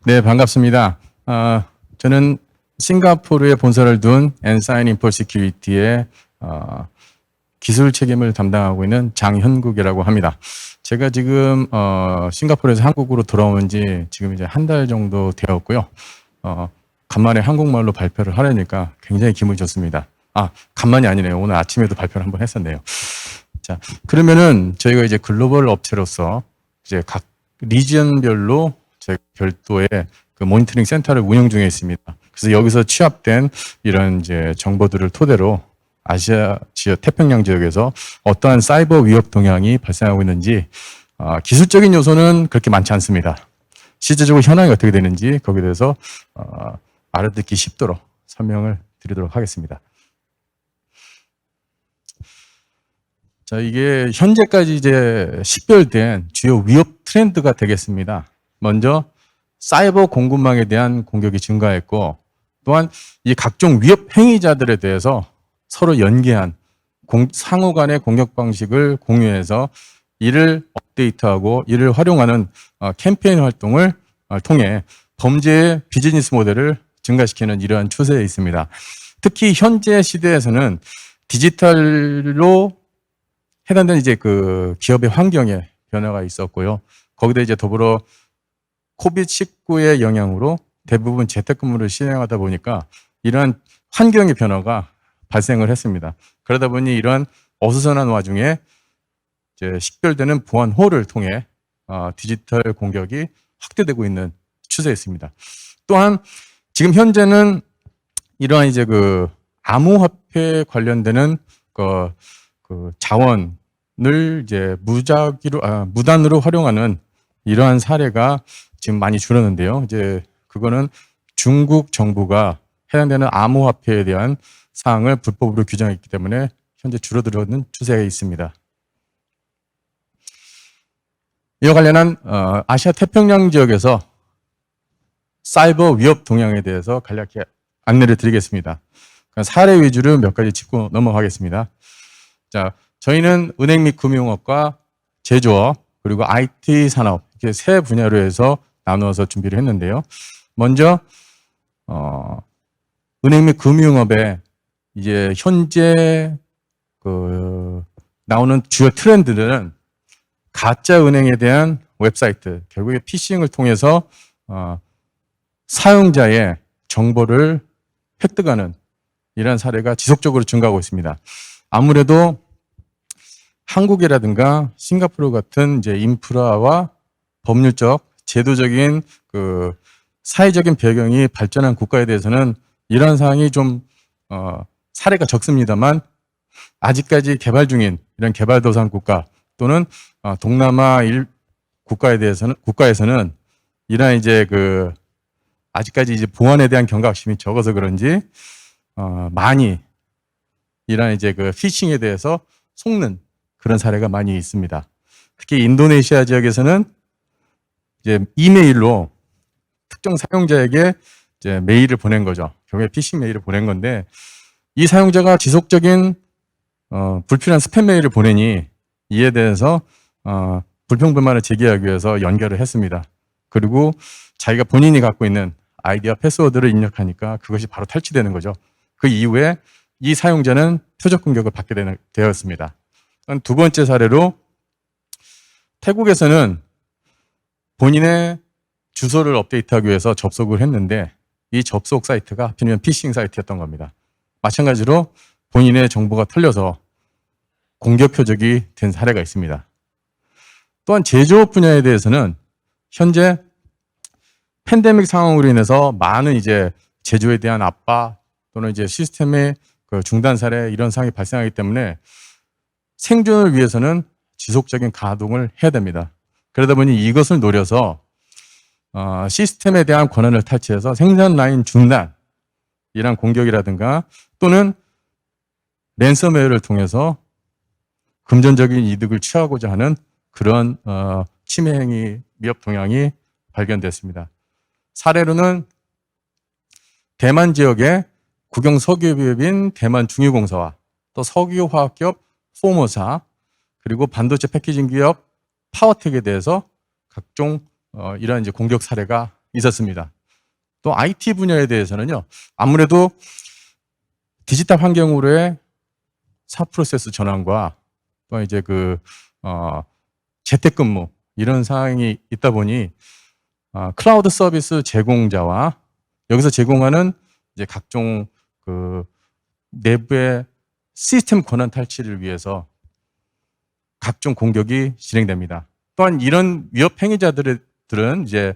네, 반갑습니다. 저는 싱가포르에 본사를 둔 엔사인 인포 시큐리티의 기술 책임을 담당하고 있는 장현국이라고 합니다. 제가 지금 싱가포르에서 한국으로 돌아온 지 지금 이제 한 달 정도 되었고요. 간만에 한국말로 발표를 하려니까 굉장히 기분이 좋습니다. 간만이 아니네요. 오늘 아침에도 발표를 한번 했었네요. 자, 그러면은 저희가 이제 글로벌 업체로서 이제 각 리지언별로 저희 별도의 그 모니터링 센터를 운영 중에 있습니다. 그래서 여기서 취합된 이런 이제 정보들을 토대로 아시아 지역, 태평양 지역에서 어떠한 사이버 위협 동향이 발생하고 있는지 기술적인 요소는 그렇게 많지 않습니다. 실제적으로 현황이 어떻게 되는지 거기에 대해서 알아듣기 쉽도록 설명을 드리도록 하겠습니다. 자, 이게 현재까지 이제 식별된 주요 위협 트렌드가 되겠습니다. 먼저 사이버 공급망에 대한 공격이 증가했고, 또한 이 각종 위협 행위자들에 대해서 서로 연계한 상호 간의 공격 방식을 공유해서 이를 업데이트하고 이를 활용하는 캠페인 활동을 통해 범죄의 비즈니스 모델을 증가시키는 이러한 추세에 있습니다. 특히 현재 시대에서는 디지털로 해당되는 이제 그 기업의 환경에 변화가 있었고요. 거기다 이제 더불어 코비드-19의 영향으로 대부분 재택근무를 시행하다 보니까 이러한 환경의 변화가 발생을 했습니다. 그러다 보니 이러한 어수선한 와중에 이제 식별되는 보안호를 통해 디지털 공격이 확대되고 있는 추세였습니다. 또한 지금 현재는 이러한 이제 그 암호화폐 관련되는 그 자원을 이제 무단으로 활용하는 이러한 사례가 지금 많이 줄었는데요. 이제 그거는 중국 정부가 해당되는 암호화폐에 대한 사항을 불법으로 규정했기 때문에 현재 줄어들는 추세가 있습니다. 이와 관련한 아시아 태평양 지역에서 사이버 위협 동향에 대해서 간략히 안내를 드리겠습니다. 사례 위주로 몇 가지 짚고 넘어가겠습니다. 자, 저희는 은행 및 금융업과 제조업 그리고 IT 산업 이렇게 세 분야로 해서 나누어서 준비를 했는데요. 먼저 은행 및 금융업에 이제 현재 나오는 주요 트렌드들은 가짜 은행에 대한 웹사이트, 결국에 피싱을 통해서 사용자의 정보를 획득하는 이러한 사례가 지속적으로 증가하고 있습니다. 아무래도 한국이라든가 싱가포르 같은 이제 인프라와 법률적, 제도적인 그 사회적인 배경이 발전한 국가에 대해서는 이러한 사항이 좀 사례가 적습니다만 아직까지 개발 중인 이런 개발도상 국가 또는 동남아 국가에서는 이러한 이제 그 아직까지 이제 보안에 대한 경각심이 적어서 그런지 많이 이러한 이제 그 피싱에 대해서 속는 그런 사례가 많이 있습니다. 특히 인도네시아 지역에서는 이제 이메일로 특정 사용자에게 이제 메일을 보낸 거죠. 결국에 피싱 메일을 보낸 건데 이 사용자가 지속적인 불필요한 스팸 메일을 보내니 이에 대해서 불평불만을 제기하기 위해서 연결을 했습니다. 그리고 자기가 본인이 갖고 있는 아이디와 패스워드를 입력하니까 그것이 바로 탈취되는 거죠. 그 이후에 이 사용자는 표적 공격을 받게 되었습니다. 두 번째 사례로 태국에서는 본인의 주소를 업데이트하기 위해서 접속을 했는데 이 접속 사이트가 하필이면 피싱 사이트였던 겁니다. 마찬가지로 본인의 정보가 털려서 공격 표적이 된 사례가 있습니다. 또한 제조업 분야에 대해서는 현재 팬데믹 상황으로 인해서 많은 이제 제조에 대한 압박 또는 이제 시스템의 그 중단 사례 이런 상황이 발생하기 때문에 생존을 위해서는 지속적인 가동을 해야 됩니다. 그러다 보니 이것을 노려서 시스템에 대한 권한을 탈취해서 생산 라인 중단 이런 공격이라든가 또는 랜섬웨어를 통해서 금전적인 이득을 취하고자 하는 그런 침해 행위, 위협 동향이 발견됐습니다. 사례로는 대만 지역의 국영 석유기업인 대만 중유공사와 또 석유화학기업 포모사 그리고 반도체 패키징 기업 파워텍에 대해서 각종 이러한 이제 공격 사례가 있었습니다. 또 IT 분야에 대해서는요, 아무래도 디지털 환경으로의 사업 프로세스 전환과 또 이제 재택근무 이런 사항이 있다 보니 클라우드 서비스 제공자와 여기서 제공하는 이제 각종 내부의 시스템 권한 탈취를 위해서 각종 공격이 진행됩니다. 또한 이런 위협 행위자들은 이제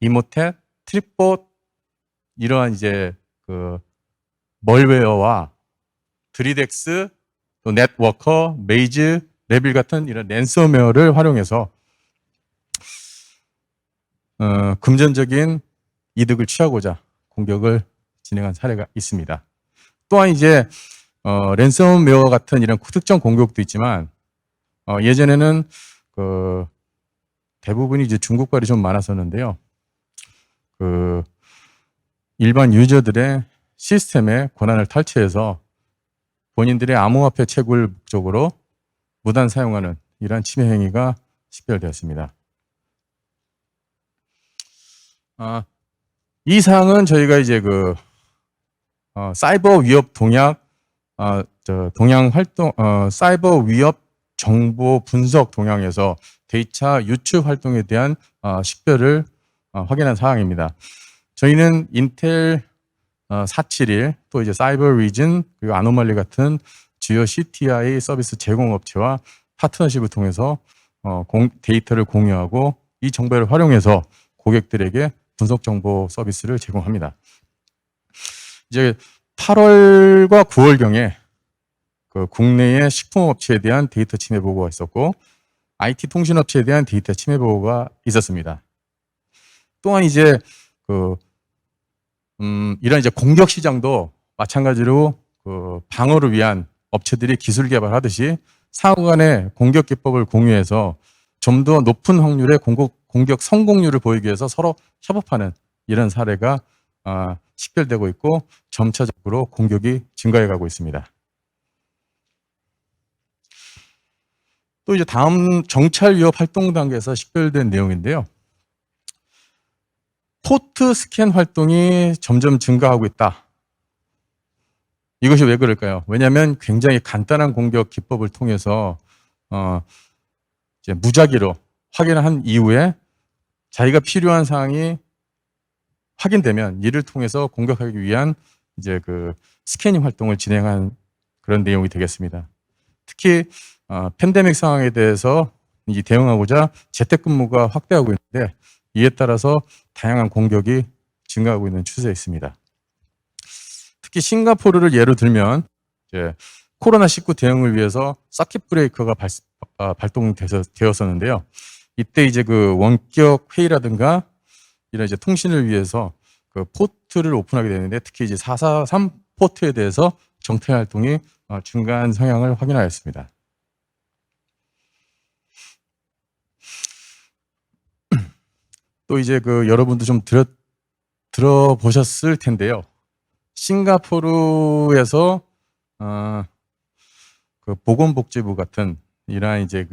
이모텍, 트립봇 이러한 이제 멀웨어와 드리덱스, 또 넷워커, 메이즈, 레빌 같은 이런 랜섬웨어를 활용해서 금전적인 이득을 취하고자 공격을 진행한 사례가 있습니다. 또한 이제 랜섬웨어 같은 이런 특정 공격도 있지만 예전에는 대부분이 이제 중국발이 좀 많았었는데요. 일반 유저들의 시스템의 권한을 탈취해서 본인들의 암호화폐 채굴 목적으로 무단 사용하는 이러한 침해 행위가 식별되었습니다. 이 사항은 저희가 이제 사이버 위협 동향 활동, 사이버 위협 정보 분석 동향에서 데이터 유출 활동에 대한 식별을 확인한 사항입니다. 저희는 인텔 471, 또 이제 사이버 리즌, 그리고 아노말리 같은 주요 CTI 서비스 제공업체와 파트너십을 통해서 데이터를 공유하고 이 정보를 활용해서 고객들에게 분석 정보 서비스를 제공합니다. 이제 8월과 9월경에 국내의 식품업체에 대한 데이터 침해 보고가 있었고 IT 통신업체에 대한 데이터 침해 보고가 있었습니다. 또한 이제 이런 이제 공격 시장도 마찬가지로 방어를 위한 업체들이 기술 개발하듯이 상호 간의 공격 기법을 공유해서 좀 더 높은 확률의 공격 성공률을 보이기 위해서 서로 협업하는 이런 사례가 식별되고 있고 점차적으로 공격이 증가해 가고 있습니다. 또 이제 다음 정찰 위협 활동 단계에서 식별된 내용인데요. 포트 스캔 활동이 점점 증가하고 있다. 이것이 왜 그럴까요? 왜냐하면 굉장히 간단한 공격 기법을 통해서 이제 무작위로 확인한 이후에 자기가 필요한 사항이 확인되면 이를 통해서 공격하기 위한 이제 스캐닝 활동을 진행한 그런 내용이 되겠습니다. 특히 팬데믹 상황에 대해서 대응하고자 재택근무가 확대하고 있는데 이에 따라서 다양한 공격이 증가하고 있는 추세에 있습니다. 특히 싱가포르를 예로 들면 이제 코로나19 대응을 위해서 서킷 브레이커가 발동되었었는데요. 이때 이제 원격 회의라든가 이런 이제 통신을 위해서 포트를 오픈하게 되는데 특히 이제 443 포트에 대해서 정찰 활동이 증가한 성향을 확인하였습니다. 또 이제 여러분도 좀 들어보셨을 텐데요. 싱가포르에서 보건복지부 같은 이러한 이제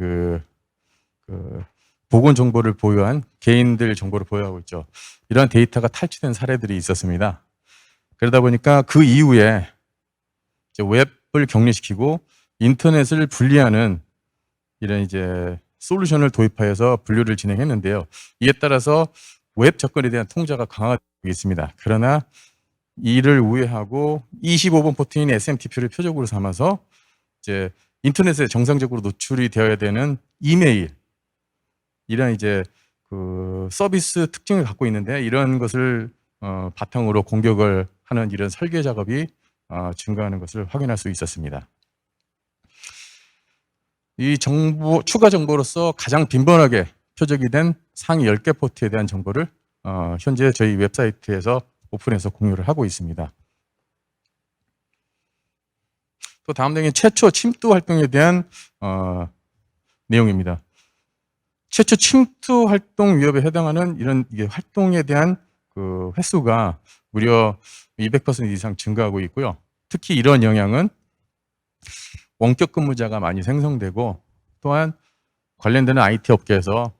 보건 정보를 보유한 개인들 정보를 보유하고 있죠. 이러한 데이터가 탈취된 사례들이 있었습니다. 그러다 보니까 그 이후에 이제 웹을 격리시키고 인터넷을 분리하는 이런 이제 솔루션을 도입하여서 분류를 진행했는데요. 이에 따라서 웹 접근에 대한 통제가 강화되고 있습니다. 그러나 이를 우회하고 25번 포트인 SMTP를 표적으로 삼아서 이제 인터넷에 정상적으로 노출이 되어야 되는 이메일 이런 이제 서비스 특징을 갖고 있는데 이런 것을 바탕으로 공격을 하는 이런 설계 작업이 증가하는 것을 확인할 수 있었습니다. 이 추가 정보로서 가장 빈번하게 표적이 된 상위 10개 포트에 대한 정보를 현재 저희 웹사이트에서 오픈해서 공유를 하고 있습니다. 또 다음 내용은 최초 침투 활동에 대한 내용입니다. 최초 침투 활동 위협에 해당하는 이런 활동에 대한 횟수가 무려 200% 이상 증가하고 있고요. 특히 이런 영향은 원격 근무자가 많이 생성되고 또한 관련되는 IT 업계에서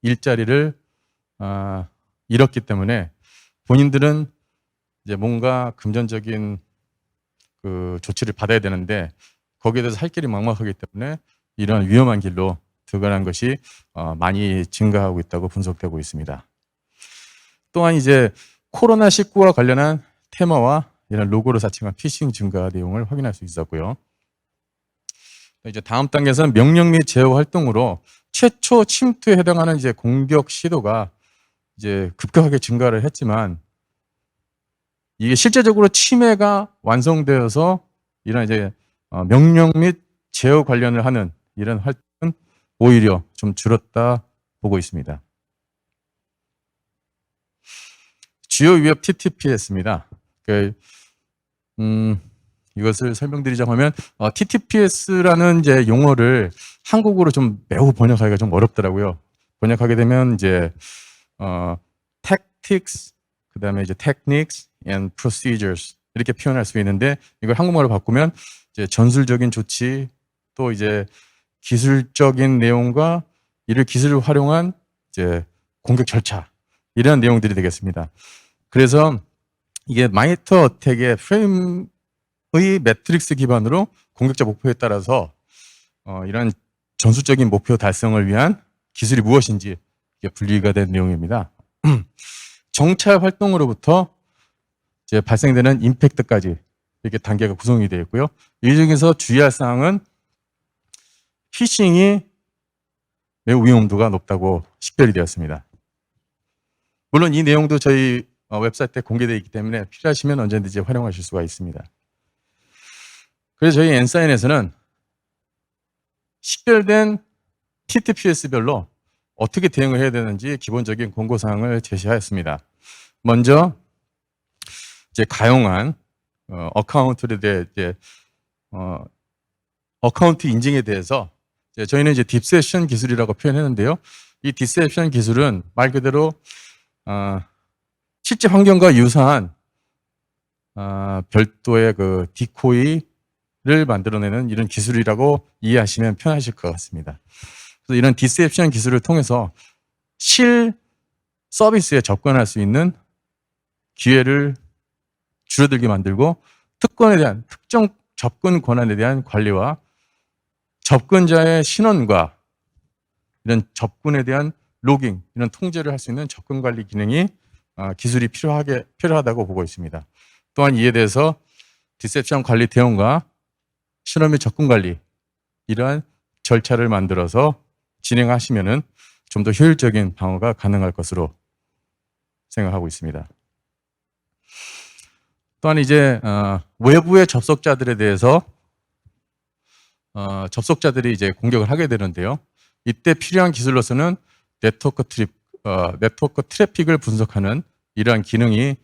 일자리를 잃었기 때문에 본인들은 이제 뭔가 금전적인 그 조치를 받아야 되는데 거기에 대해서 할 길이 막막하기 때문에 이런 위험한 길로 들어가는 것이 많이 증가하고 있다고 분석되고 있습니다. 또한 이제 코로나19와 관련한 테마와 이런 로고를 사칭한 피싱 증가 내용을 확인할 수 있었고요. 이제 다음 단계에서는 명령 및 제어 활동으로 최초 침투에 해당하는 이제 공격 시도가 이제 급격하게 증가를 했지만 이게 실제적으로 침해가 완성되어서 이런 이제 명령 및 제어 관련을 하는 이런 활동은 오히려 좀 줄었다 보고 있습니다. 주요 위협 TTPS입니다. 이것을 설명드리자고 하면 TTPS라는 이제 용어를 한국어로 좀 매우 번역하기가 좀 어렵더라고요. 번역하게 되면 이제 tactics, 그다음에 이제 techniques and procedures 이렇게 표현할 수 있는데 이걸 한국말로 바꾸면 이제 전술적인 조치 또 이제 기술적인 내용과 이를 기술을 활용한 이제 공격 절차 이런 내용들이 되겠습니다. 그래서 이게 마이터 어택의 프레임의 매트릭스 기반으로 공격자 목표에 따라서 이런 전술적인 목표 달성을 위한 기술이 무엇인지 분리가 된 내용입니다. 정찰 활동으로부터 이제 발생되는 임팩트까지 이렇게 단계가 구성이 되어 있고요. 이 중에서 주의할 사항은 피싱이 매우 위험도가 높다고 식별이 되었습니다. 물론 이 내용도 저희 웹사이트에 공개되어 있기 때문에 필요하시면 언제든지 활용하실 수가 있습니다. 그래서 저희 엔사인에서는 식별된 TTPS별로 어떻게 대응을 해야 되는지 기본적인 권고사항을 제시하였습니다. 먼저 이제 가용한 어카운트에 대해 어카운트 인증에 대해서 저희는 이제 딥셉션 기술이라고 표현했는데요. 이 딥셉션 기술은 말 그대로 실제 환경과 유사한 별도의 그 디코이를 만들어내는 이런 기술이라고 이해하시면 편하실 것 같습니다. 그래서 이런 디셉션 기술을 통해서 실 서비스에 접근할 수 있는 기회를 줄어들게 만들고 특권에 대한 특정 접근 권한에 대한 관리와 접근자의 신원과 이런 접근에 대한 로깅, 이런 통제를 할 수 있는 접근 관리 기능이 기술이 필요하다고 보고 있습니다. 또한 이에 대해서 디셉션 관리 대응과 신원 및 접근 관리 이러한 절차를 만들어서 진행하시면은 좀 더 효율적인 방어가 가능할 것으로 생각하고 있습니다. 또한 이제 외부의 접속자들에 대해서 접속자들이 이제 공격을 하게 되는데요. 이때 필요한 기술로서는 네트워크 트래픽을 분석하는 이러한 기능이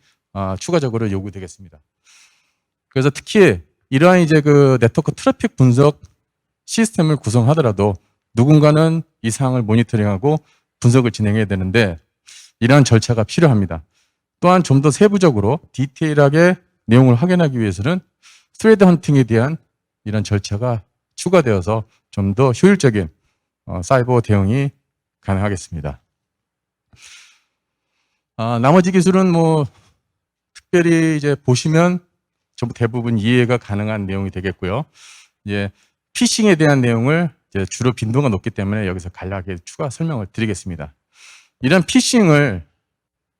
추가적으로 요구되겠습니다. 그래서 특히 이러한 이제 그 네트워크 트래픽 분석 시스템을 구성하더라도 누군가는 이 사항을 모니터링하고 분석을 진행해야 되는데 이러한 절차가 필요합니다. 또한 좀 더 세부적으로 디테일하게 내용을 확인하기 위해서는 스레드 헌팅에 대한 이런 절차가 추가되어서 좀 더 효율적인 사이버 대응이 가능하겠습니다. 나머지 기술은 뭐 특별히 이제 보시면 전부 대부분 이해가 가능한 내용이 되겠고요. 이제 피싱에 대한 내용을 이제 주로 빈도가 높기 때문에 여기서 간략하게 추가 설명을 드리겠습니다. 이런 피싱을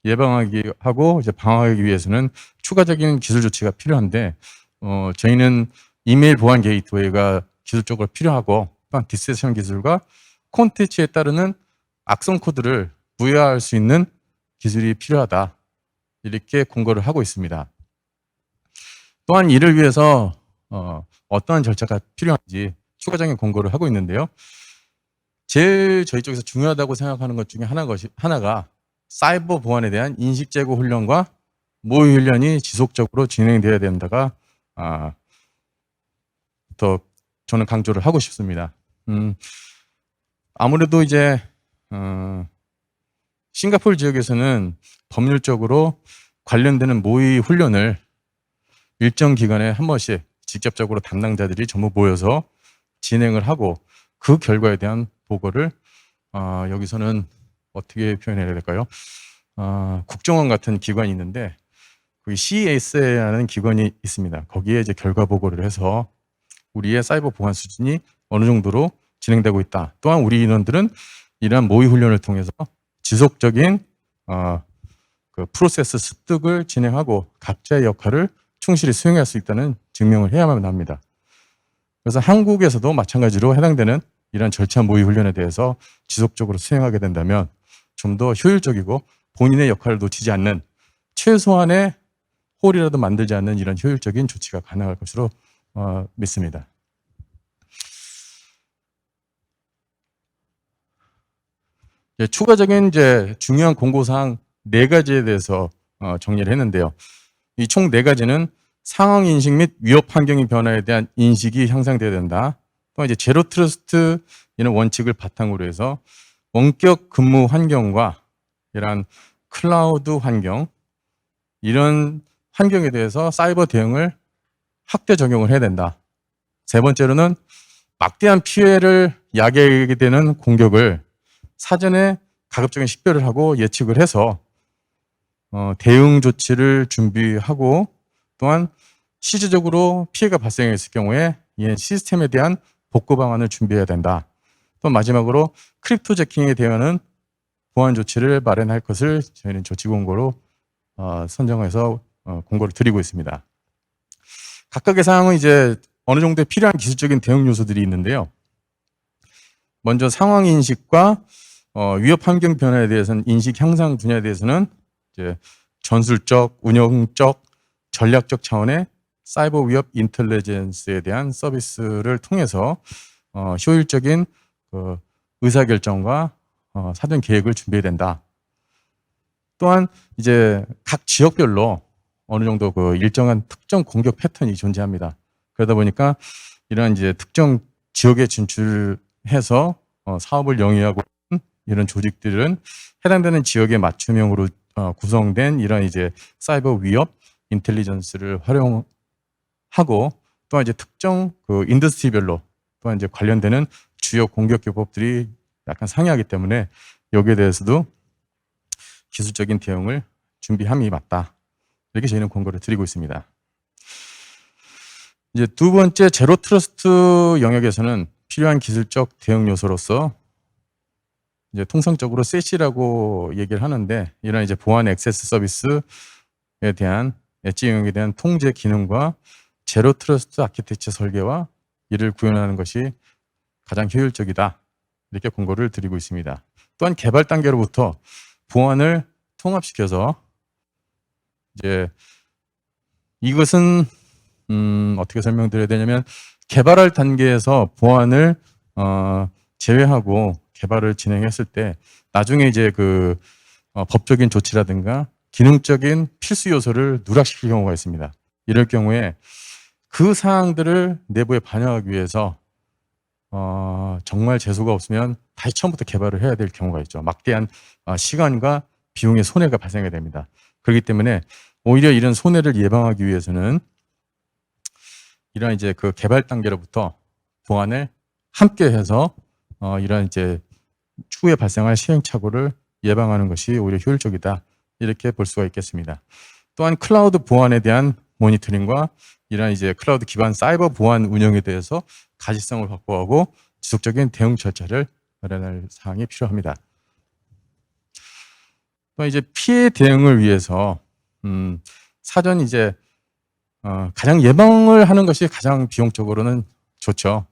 예방하기 하고 이제 방어하기 위해서는 추가적인 기술 조치가 필요한데 저희는 이메일 보안 게이트웨이가 기술적으로 필요하고 또한 디셉션 기술과 콘텐츠에 따르는 악성 코드를 부여할 수 있는 기술이 필요하다 이렇게 권고를 하고 있습니다. 또한 이를 위해서 어떠한 절차가 필요한지 추가적인 권고를 하고 있는데요. 제일 저희 쪽에서 중요하다고 생각하는 것 중에 하나가 사이버 보안에 대한 인식 제고 훈련과 모의 훈련이 지속적으로 진행되어야 된다가 더 저는 강조를 하고 싶습니다. 아무래도 이제 싱가포르 지역에서는 법률적으로 관련되는 모의 훈련을 일정 기간에 한 번씩 직접적으로 담당자들이 전부 모여서 진행을 하고 그 결과에 대한 보고를 여기서는 어떻게 표현해야 될까요? 국정원 같은 기관이 있는데 그 CSA라는 기관이 있습니다. 거기에 이제 결과 보고를 해서 우리의 사이버 보안 수준이 어느 정도로 진행되고 있다. 또한 우리 인원들은 이러한 모의 훈련을 통해서 지속적인 그 프로세스 습득을 진행하고 각자의 역할을 충실히 수행할 수 있다는 증명을 해야만 합니다. 그래서 한국에서도 마찬가지로 해당되는 이런 절차 모의 훈련에 대해서 지속적으로 수행하게 된다면 좀 더 효율적이고 본인의 역할을 놓치지 않는 최소한의 홀이라도 만들지 않는 이런 효율적인 조치가 가능할 것으로 믿습니다. 추가적인 이제 중요한 공고사항 4가지에 대해서 정리를 했는데요. 이 총 4가지는 상황 인식 및 위협 환경의 변화에 대한 인식이 향상되어야 된다. 또 이제 제로 트러스트 이런 원칙을 바탕으로 해서 원격 근무 환경과 이러한 클라우드 환경 이런 환경에 대해서 사이버 대응을 확대 적용을 해야 된다. 3번째로는 막대한 피해를 야기하게 되는 공격을 사전에 가급적인 식별을 하고 예측을 해서 대응 조치를 준비하고 또한 시즈적으로 피해가 발생했을 경우에 이 시스템에 대한 복구 방안을 준비해야 된다. 또 마지막으로 크립토 재킹에 대한 보안 조치를 마련할 것을 저희는 조치 공고로 선정해서 공고를 드리고 있습니다. 각각의 사항은 이제 어느 정도 필요한 기술적인 대응 요소들이 있는데요. 먼저 상황 인식과 위협 환경 변화에 대해서는 인식 향상 분야에 대해서는 이제 전술적, 운영적, 전략적 차원의 사이버 위협 인텔리전스에 대한 서비스를 통해서 효율적인 그 의사결정과 사전 계획을 준비해야 된다. 또한 이제 각 지역별로 어느 정도 그 일정한 특정 공격 패턴이 존재합니다. 그러다 보니까 이런 이제 특정 지역에 진출해서 사업을 영위하고 있는 이런 조직들은 해당되는 지역에 맞춤형으로 구성된 이런 이제 사이버 위협 인텔리전스를 활용하고 또한 이제 특정 그 인더스트리별로 또한 이제 관련되는 주요 공격 기법들이 약간 상이하기 때문에 여기에 대해서도 기술적인 대응을 준비함이 맞다. 이렇게 저희는 권고를 드리고 있습니다. 이제 2번째 제로 트러스트 영역에서는 필요한 기술적 대응 요소로서 이제 통상적으로 세시라고 얘기를 하는데 이런 이제 보안 액세스 서비스에 대한 엣지 영역에 대한 통제 기능과 제로 트러스트 아키텍처 설계와 이를 구현하는 것이 가장 효율적이다. 이렇게 권고를 드리고 있습니다. 또한 개발 단계로부터 보안을 통합시켜서 이제 이것은 어떻게 설명드려야 되냐면 개발할 단계에서 보안을 제외하고 개발을 진행했을 때 나중에 이제 그 법적인 조치라든가 기능적인 필수 요소를 누락시킬 경우가 있습니다. 이럴 경우에 그 사항들을 내부에 반영하기 위해서 정말 재수가 없으면 다시 처음부터 개발을 해야 될 경우가 있죠. 막대한 시간과 비용의 손해가 발생하게 됩니다. 그렇기 때문에 오히려 이런 손해를 예방하기 위해서는 이런 이제 그 개발 단계로부터 보안을 함께 해서 이런 이제 추후에 발생할 시행착오를 예방하는 것이 오히려 효율적이다. 이렇게 볼 수가 있겠습니다. 또한 클라우드 보안에 대한 모니터링과 이런 이제 클라우드 기반 사이버 보안 운영에 대해서 가시성을 확보하고 지속적인 대응 절차를 마련할 사항이 필요합니다. 또 이제 피해 대응을 위해서 사전 이제 가장 예방을 하는 것이 가장 비용적으로는 좋죠.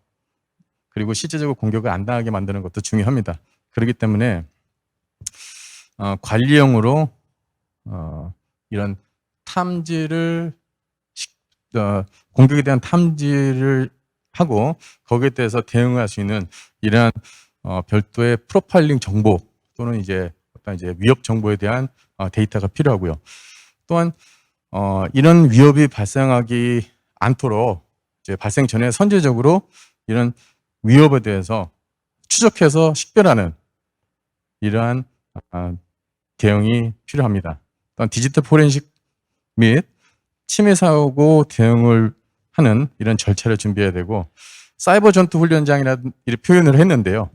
그리고 실제적으로 공격을 안 당하게 만드는 것도 중요합니다. 그렇기 때문에 관리형으로 이런 탐지를 공격에 대한 탐지를 하고 거기에 대해서 대응할 수 있는 이러한 별도의 프로파일링 정보 또는 이제 어떤 이제 위협 정보에 대한 데이터가 필요하고요. 또한 이런 위협이 발생하기 않도록 이제 발생 전에 선제적으로 이런 위협에 대해서 추적해서 식별하는 이러한 대응이 필요합니다. 또한 디지털 포렌식 및 침해 사고 대응을 하는 이런 절차를 준비해야 되고 사이버 전투 훈련장이라는 이렇게 표현을 했는데요.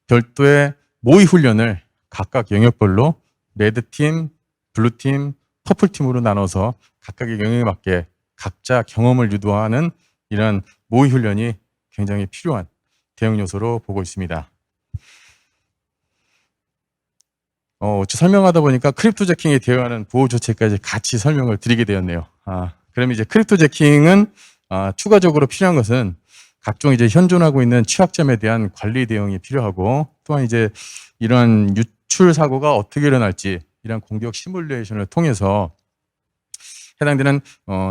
별도의 모의 훈련을 각각 영역별로 레드팀, 블루팀, 퍼플팀으로 나눠서 각각의 영역에 맞게 각자 경험을 유도하는 이런 모의 훈련이 굉장히 필요한 대응 요소로 보고 있습니다. 설명하다 보니까 크립토 재킹에 대응하는 보호 조치까지 같이 설명을 드리게 되었네요. 그럼 이제 크립토 재킹은 추가적으로 필요한 것은 각종 이제 현존하고 있는 취약점에 대한 관리 대응이 필요하고, 또한 이제 이러한 유출 사고가 어떻게 일어날지 이런 공격 시뮬레이션을 통해서 해당되는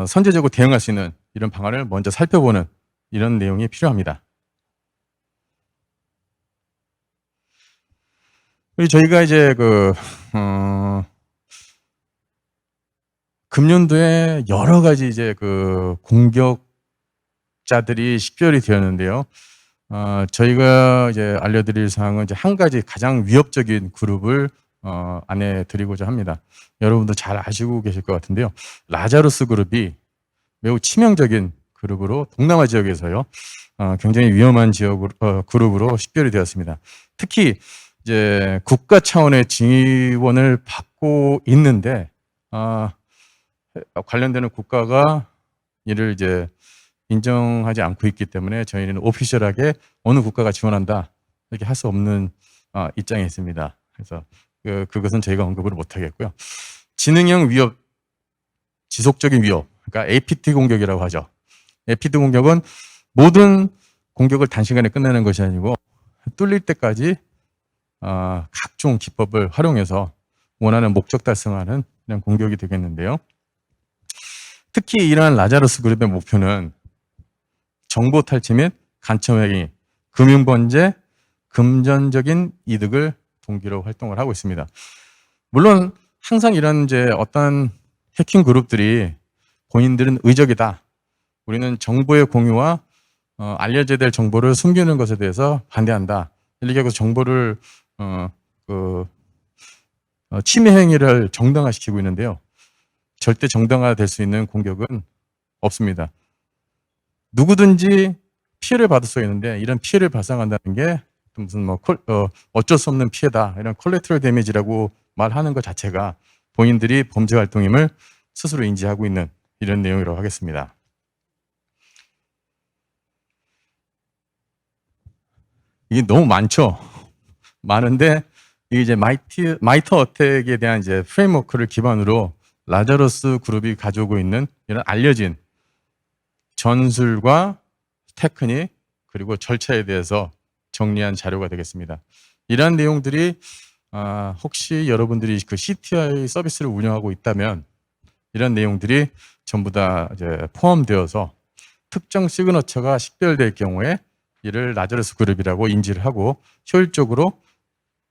선제적으로 대응할 수 있는 이런 방안을 먼저 살펴보는 이런 내용이 필요합니다. 그리고 저희가 이제 금년도에 여러 가지 이제 공격자들이 식별이 되었는데요. 저희가 이제 알려드릴 사항은 이제 한 가지 가장 위협적인 그룹을 안내 드리고자 합니다. 여러분도 잘 아시고 계실 것 같은데요. 라자루스 그룹이 매우 치명적인 그룹으로 동남아 지역에서요. 굉장히 위험한 그룹으로 식별이 되었습니다. 특히 이제 국가 차원의 지원을 받고 있는데 관련되는 국가가 이를 이제 인정하지 않고 있기 때문에 저희는 오피셜하게 어느 국가가 지원한다 이렇게 할 수 없는 입장에 있습니다. 그래서 그것은 저희가 언급을 못 하겠고요. 지능형 위협, 지속적인 위협, 그러니까 APT 공격이라고 하죠. APT 공격은 모든 공격을 단시간에 끝내는 것이 아니고 뚫릴 때까지 각종 기법을 활용해서 원하는 목적 달성하는 그냥 공격이 되겠는데요. 특히 이러한 라자루스 그룹의 목표는 정보 탈취 및 간첩행위, 금융번제, 금전적인 이득을 동기로 활동을 하고 있습니다. 물론 항상 이런 이제 어떤 해킹 그룹들이 본인들은 의적이다. 우리는 정보의 공유와 알려져야 될 정보를 숨기는 것에 대해서 반대한다. 이렇게 하고 정보를 침해 행위를 정당화시키고 있는데요. 절대 정당화될 수 있는 공격은 없습니다. 누구든지 피해를 받을 수 있는데 이런 피해를 발생한다는 게 무슨 어쩔 수 없는 피해다, 이런 콜레트럴 데미지라고 말하는 것 자체가 본인들이 범죄 활동임을 스스로 인지하고 있는 이런 내용이라고 하겠습니다. 이게 너무 많죠. 많은데 이제 마이터 어택에 대한 이제 프레임워크를 기반으로 라자루스 그룹이 가지고 있는 이런 알려진 전술과 테크닉 그리고 절차에 대해서 정리한 자료가 되겠습니다. 이러한 내용들이 혹시 여러분들이 그 CTI 서비스를 운영하고 있다면 이런 내용들이 전부 다 이제 포함되어서 특정 시그너처가 식별될 경우에 이를 라자루스 그룹이라고 인지를 하고 효율적으로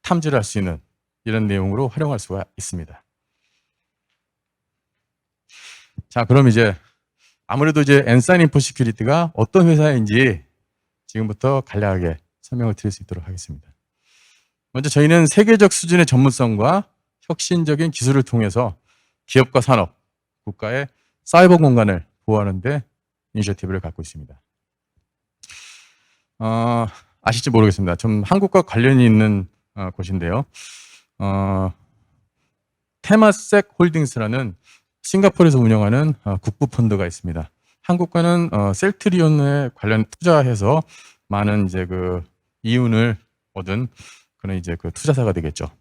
탐지를 할 수 있는 이런 내용으로 활용할 수가 있습니다. 자, 그럼 이제 아무래도 이제 엔사인 인포 시큐리티가 어떤 회사인지 지금부터 간략하게 설명을 드릴 수 있도록 하겠습니다. 먼저 저희는 세계적 수준의 전문성과 혁신적인 기술을 통해서 기업과 산업, 국가의 사이버 공간을 보호하는 데 이니셔티브를 갖고 있습니다. 아실지 모르겠습니다. 좀 한국과 관련이 있는 곳인데요. 테마섹 홀딩스라는 싱가포르에서 운영하는 국부 펀드가 있습니다. 한국과는 셀트리온에 관련 투자해서 많은 이제 이윤을 얻은 그런 이제 투자사가 되겠죠.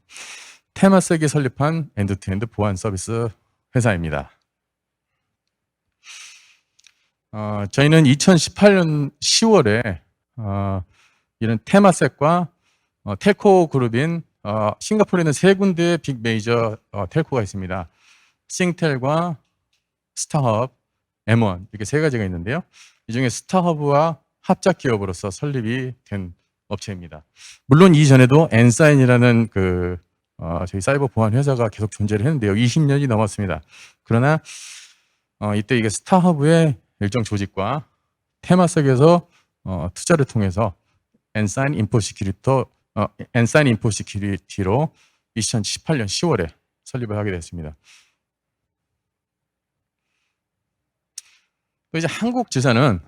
테마섹이 설립한 엔드투엔드 보안 서비스 회사입니다. 저희는 2018년 10월에 이런 테마섹과 텔코 그룹인 싱가포르에 있는 세 군데의 빅 메이저 텔코가 있습니다. 싱텔과 스타허브, M1 이렇게 세 가지가 있는데요. 이 중에 스타허브와 합작 기업으로서 설립이 된 업체입니다. 물론 이전에도 엔사인이라는 저희 사이버 보안 회사가 계속 존재를 했는데요. 20년이 넘었습니다. 그러나 이때 이게 스타허브의 일정 조직과 테마섹에서 투자를 통해서 엔사인 인포 시큐리티로 2018년 10월에 설립을 하게 됐습니다. 또 이제 한국 지사는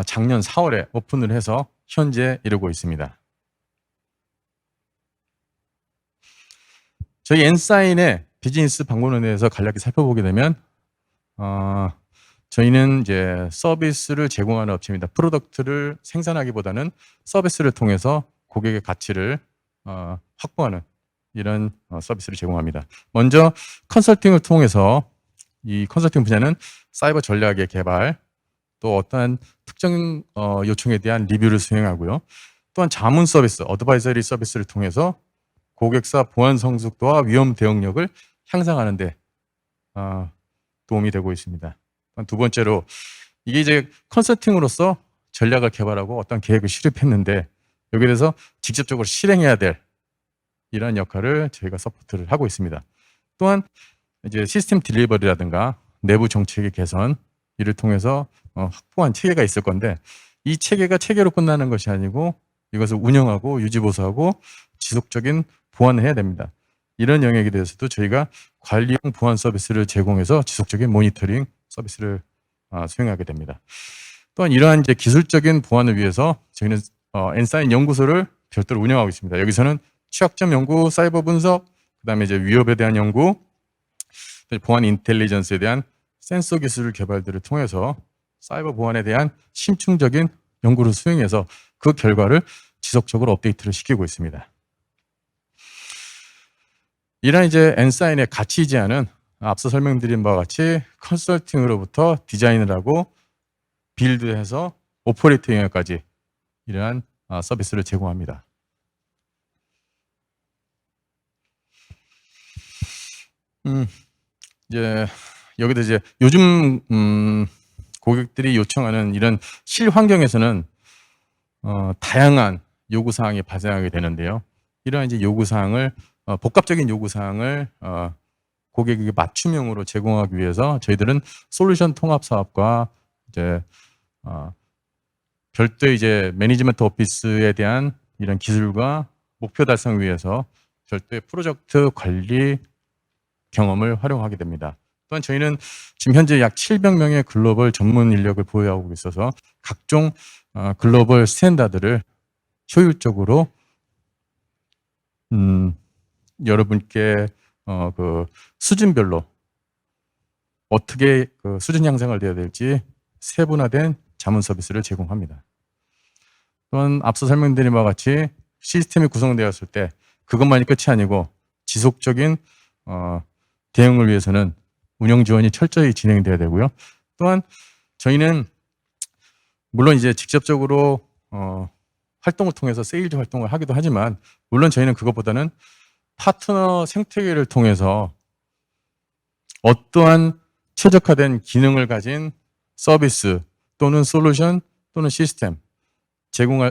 작년 4월에 오픈을 해서 현재 이루고 있습니다. 저희 엔사인의 비즈니스 방문에 대해서 간략히 살펴보게 되면 저희는 이제 서비스를 제공하는 업체입니다. 프로덕트를 생산하기보다는 서비스를 통해서 고객의 가치를 확보하는 이런 서비스를 제공합니다. 먼저 컨설팅을 통해서 이 컨설팅 분야는 사이버 전략의 개발, 또 어떠한 특정 요청에 대한 리뷰를 수행하고요. 또한 자문 서비스, 어드바이저리 서비스를 통해서 고객사 보안 성숙도와 위험 대응력을 향상하는 데 도움이 되고 있습니다. 두 번째로 이게 이제 컨설팅으로서 전략을 개발하고 어떤 계획을 실입했는데 여기에 대해서 직접적으로 실행해야 될 이런 역할을 저희가 서포트를 하고 있습니다. 또한 이제 시스템 딜리버리라든가 내부 정책의 개선 이를 통해서 확보한 체계가 있을 건데 이 체계가 체계로 끝나는 것이 아니고 이것을 운영하고 유지보수하고 지속적인 보완을 해야 됩니다. 이런 영역에 대해서도 저희가 관리형 보안 서비스를 제공해서 지속적인 모니터링 서비스를 수행하게 됩니다. 또한 이러한 이제 기술적인 보완을 위해서 저희는 엔사인 연구소를 별도로 운영하고 있습니다. 여기서는 취약점 연구, 사이버 분석, 그다음에 이제 위협에 대한 연구, 보안 인텔리전스에 대한 센서 기술 개발들을 통해서 사이버 보안에 대한 심층적인 연구를 수행해서 그 결과를 지속적으로 업데이트를 시키고 있습니다. 이러한 이제 엔사인의 가치 제안은 앞서 설명드린 바와 같이 컨설팅으로부터 디자인을 하고 빌드해서 오퍼레이터 영역까지 이러한 서비스를 제공합니다. 이제 여기도 이제 요즘 고객들이 요청하는 이런 실환경에서는 다양한 요구 사항이 발생하게 되는데요. 이러한 이제 요구 사항을 복합적인 요구 사항을 고객에게 맞춤형으로 제공하기 위해서 저희들은 솔루션 통합 사업과 이제 별도의 이제 매니지먼트 오피스에 대한 이런 기술과 목표 달성을 위해서 별도의 프로젝트 관리 경험을 활용하게 됩니다. 또한 저희는 지금 현재 약 700명의 글로벌 전문 인력을 보유하고 있어서 각종 글로벌 스탠다드를 효율적으로 여러분께 그 수준별로 어떻게 그 수준 향상을 되어야 될지 세분화된 자문 서비스를 제공합니다. 또한 앞서 설명드린 바와 같이 시스템이 구성되었을 때 그것만이 끝이 아니고 지속적인 대응을 위해서는 운영 지원이 철저히 진행되어야 되고요. 또한 저희는 물론 이제 직접적으로 활동을 통해서 세일즈 활동을 하기도 하지만 물론 저희는 그것보다는 파트너 생태계를 통해서 어떠한 최적화된 기능을 가진 서비스 또는 솔루션 또는 시스템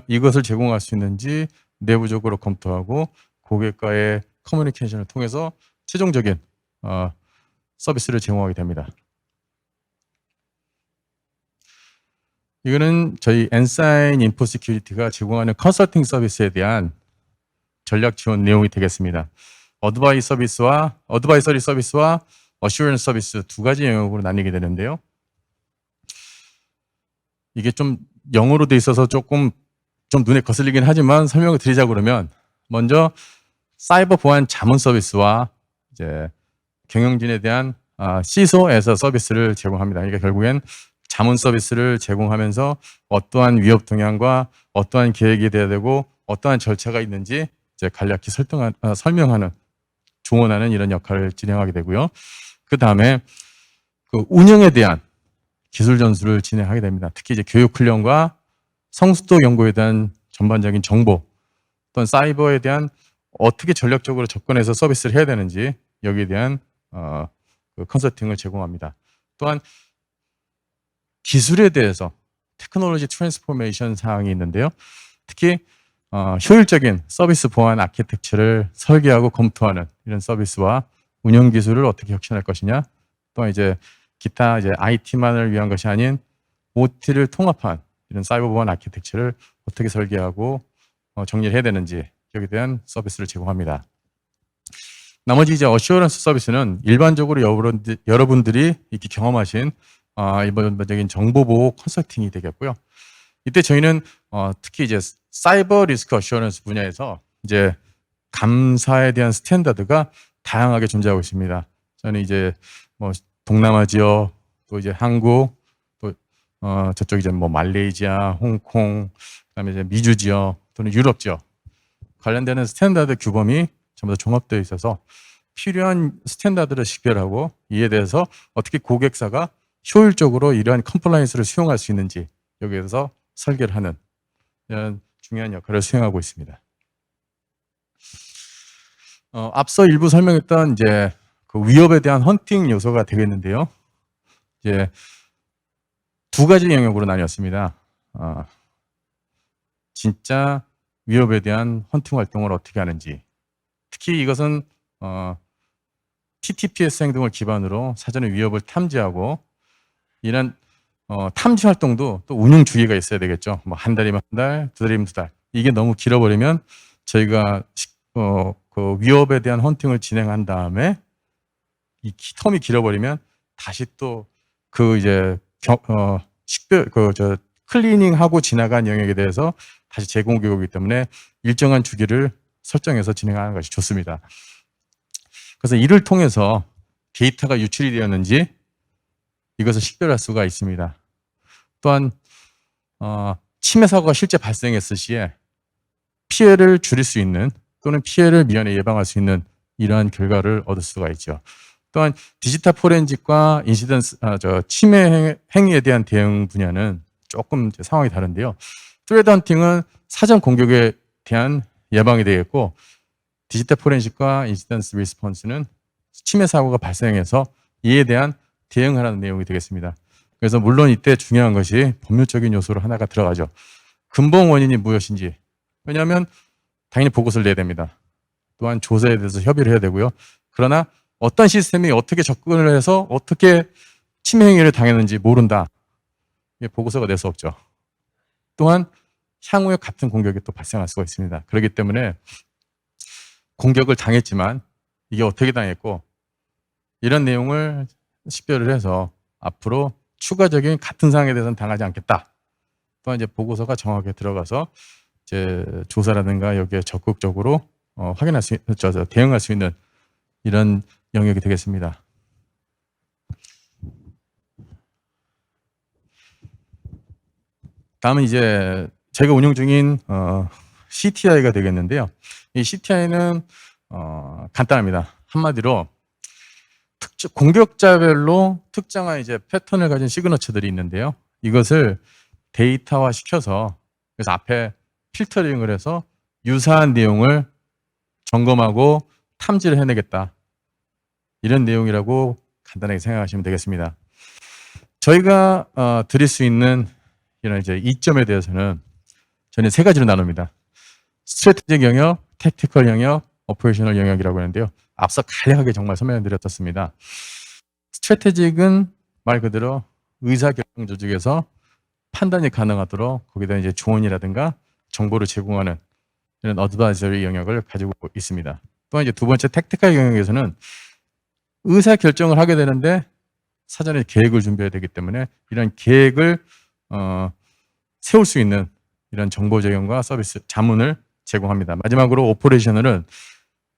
이것을 제공할 수 있는지 내부적으로 검토하고 고객과의 커뮤니케이션을 통해서 최종적인 서비스를 제공하게 됩니다. 이거는 저희 엔사인 인포 시큐리티가 제공하는 컨설팅 서비스에 대한 전략 지원 내용이 되겠습니다. 어드바이서리 서비스와 어슈런스 서비스 두 가지 영역으로 나뉘게 되는데요. 이게 좀 영어로 돼 있어서 조금 좀 눈에 거슬리긴 하지만 설명을 드리자 그러면 먼저 사이버 보안 자문 서비스와 이제 경영진에 대한 CISO에서 서비스를 제공합니다. 그러니까 결국엔 자문 서비스를 제공하면서 어떠한 위협 동향과 어떠한 계획이 돼야 되고 어떠한 절차가 있는지 이제 간략히 설명하는 조언하는 이런 역할을 진행하게 되고요. 그 다음에 그 운영에 대한 기술 전수를 진행하게 됩니다. 특히 이제 교육 훈련과 성숙도 연구에 대한 전반적인 정보 또는 사이버에 대한 어떻게 전략적으로 접근해서 서비스를 해야 되는지 여기에 대한 그 컨설팅을 제공합니다. 또한 기술에 대해서 테크놀로지 트랜스포메이션 사항이 있는데요. 특히 효율적인 서비스 보안 아키텍처를 설계하고 검토하는 이런 서비스와 운영 기술을 어떻게 혁신할 것이냐, 또한 이제 기타 이제 IT만을 위한 것이 아닌 OT를 통합한 이런 사이버 보안 아키텍처를 어떻게 설계하고 정리를 해야 되는지 여기에 대한 서비스를 제공합니다. 나머지 이제 어슈어런스 서비스는 일반적으로 여러분들이 이렇게 경험하신 일반적인 정보보호 컨설팅이 되겠고요. 이때 저희는 특히 이제 사이버 리스크 어슈어런스 분야에서 이제 감사에 대한 스탠다드가 다양하게 존재하고 있습니다. 저는 이제 뭐 동남아 지역, 또 이제 한국, 또 저쪽 이제 뭐 말레이시아, 홍콩, 그다음에 이제 미주 지역 또는 유럽 지역 관련되는 스탠다드 규범이 전부 다 종합되어 있어서 필요한 스탠다드를 식별하고 이에 대해서 어떻게 고객사가 효율적으로 이러한 컴플라이언스를 수용할 수 있는지 여기에서 설계를 하는 이런 중요한 역할을 수행하고 있습니다. 앞서 일부 설명했던 이제 그 위협에 대한 헌팅 요소가 되겠는데요. 이제 두 가지 영역으로 나뉘었습니다. 진짜 위협에 대한 헌팅 활동을 어떻게 하는지, 특히 이것은 TTPS 행동을 기반으로 사전에 위협을 탐지하고 이런 탐지 활동도 또 운용 주기가 있어야 되겠죠. 뭐 한 달이면 한 달, 두 달이면 두 달. 이게 너무 길어버리면 저희가 그 위협에 대한 헌팅을 진행한 다음에 이 텀이 길어버리면 다시 또 그 이제 식별 클리닝하고 지나간 영역에 대해서 다시 재공격이기 때문에 일정한 주기를 설정해서 진행하는 것이 좋습니다. 그래서 이를 통해서 데이터가 유출이 되었는지 이것을 식별할 수가 있습니다. 또한 침해 사고가 실제 발생했을 시에 피해를 줄일 수 있는 또는 피해를 미연에 예방할 수 있는 이러한 결과를 얻을 수가 있죠. 또한 디지털 포렌식과 인시던스, 침해 행위에 대한 대응 분야는 조금 상황이 다른데요. 트레드 헌팅은 사전 공격에 대한 예방이 되겠고 디지털 포렌식과 인시던스 리스폰스는 침해 사고가 발생해서 이에 대한 대응하라는 내용이 되겠습니다. 그래서 물론 이때 중요한 것이 법률적인 요소로 하나가 들어가죠. 근본 원인이 무엇인지. 왜냐하면 당연히 보고서를 내야 됩니다. 또한 조사에 대해서 협의를 해야 되고요. 그러나 어떤 시스템이 어떻게 접근을 해서 어떻게 침해 행위를 당했는지 모른다. 이게 보고서가 낼 수 없죠. 또한 향후에 같은 공격이 또 발생할 수가 있습니다. 그렇기 때문에 공격을 당했지만 이게 어떻게 당했고 이런 내용을 식별을 해서 앞으로 추가적인 같은 사항에 대해서는 당하지 않겠다. 또한 이제 보고서가 정확하게 들어가서 이제 조사라든가 여기에 적극적으로 확인할 수, 대응할 수 있는 이런 영역이 되겠습니다. 다음은 이제 제가 운영 중인 CTI가 되겠는데요. 이 CTI는 간단합니다. 한마디로 공격자별로 특정한 이제 패턴을 가진 시그너처들이 있는데요. 이것을 데이터화 시켜서 그래서 앞에 필터링을 해서 유사한 내용을 점검하고 탐지를 해내겠다. 이런 내용이라고 간단하게 생각하시면 되겠습니다. 저희가 드릴 수 있는 이런 이제 이점에 대해서는 저는 세 가지로 나눕니다. 스트래티직 영역, 택티컬 영역, 오퍼레이셔널 영역이라고 하는데요. 앞서 간략하게 정말 설명드렸었습니다. 스트래티직은 말 그대로 의사결정 조직에서 판단이 가능하도록 거기다 이제 조언이라든가 정보를 제공하는 이런 어드바이저리 영역을 가지고 있습니다. 또한 이제 두 번째 택티컬 영역에서는 의사 결정을 하게 되는데 사전에 계획을 준비해야 되기 때문에 이런 계획을 세울 수 있는 이런 정보 제공과 서비스 자문을 제공합니다. 마지막으로 오퍼레이셔널은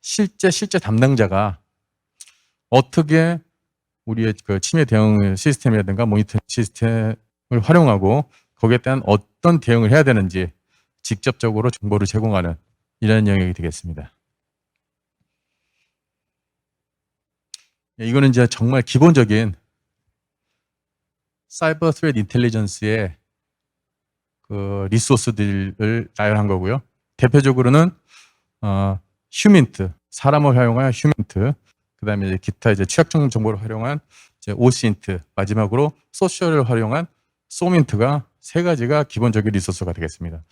실제 담당자가 어떻게 우리의 그 침해 대응 시스템이라든가 모니터링 시스템을 활용하고 거기에 대한 어떤 대응을 해야 되는지 직접적으로 정보를 제공하는 이런 영역이 되겠습니다. 이거는 이제 정말 기본적인 사이버 트레트 인텔리전스의 그 리소스들을 나열한 거고요. 대표적으로는 휴민트, 사람을 활용한 휴민트, 그다음에 이제 기타 이제 취약점 정보를 활용한 이제 오신트, 마지막으로 소셜을 활용한 소민트가 세 가지가 기본적인 리소스가 되겠습니다.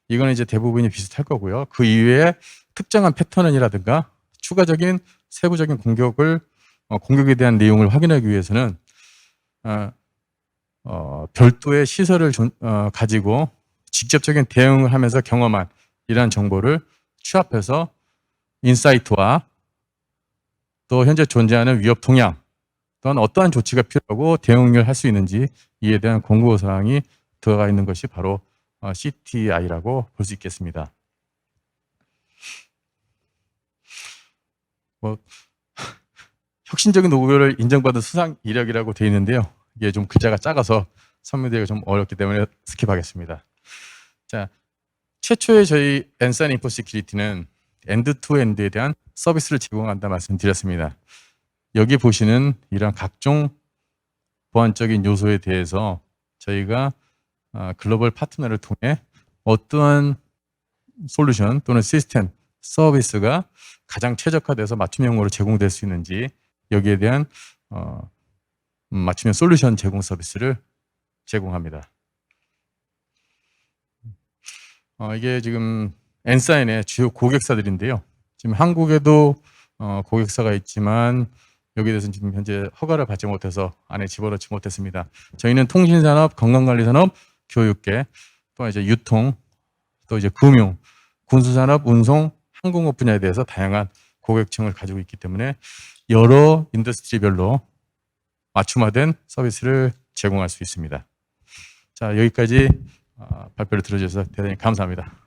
이거는 이제 대부분이 비슷할 거고요. 그 이외에 특정한 패턴이라든가 추가적인 세부적인 공격에 대한 내용을 확인하기 위해서는 별도의 시설을 가지고 직접적인 대응을 하면서 경험한 이러한 정보를 취합해서 인사이트와 또 현재 존재하는 위협 동향 또한 어떠한 조치가 필요하고 대응을 할 수 있는지 이에 대한 공고사항이 들어가 있는 것이 바로 CTI라고 볼 수 있겠습니다. 혁신적인 노고를 인정받은 수상 이력이라고 되어 있는데요. 이게 좀 글자가 작아서 설명드리기가 좀 어렵기 때문에 스킵하겠습니다. 자, 최초의 저희 엔사인 인포시큐리티는 엔드-투-엔드에 대한 서비스를 제공한다 말씀드렸습니다. 여기 보시는 이런 각종 보안적인 요소에 대해서 저희가 글로벌 파트너를 통해 어떠한 솔루션 또는 시스템, 서비스가 가장 최적화돼서 맞춤형으로 제공될 수 있는지 여기에 대한 맞춤형 솔루션 제공 서비스를 제공합니다. 이게 지금 엔사인의 주요 고객사들인데요. 지금 한국에도 고객사가 있지만 여기에 대해서는 지금 현재 허가를 받지 못해서 안에 집어넣지 못했습니다. 저희는 통신산업, 건강관리산업, 교육계, 또 이제 유통, 또 이제 금융, 군수산업, 운송, 항공업 분야에 대해서 다양한 고객층을 가지고 있기 때문에 여러 인더스트리별로 맞춤화된 서비스를 제공할 수 있습니다. 자, 여기까지 발표를 들어주셔서 대단히 감사합니다.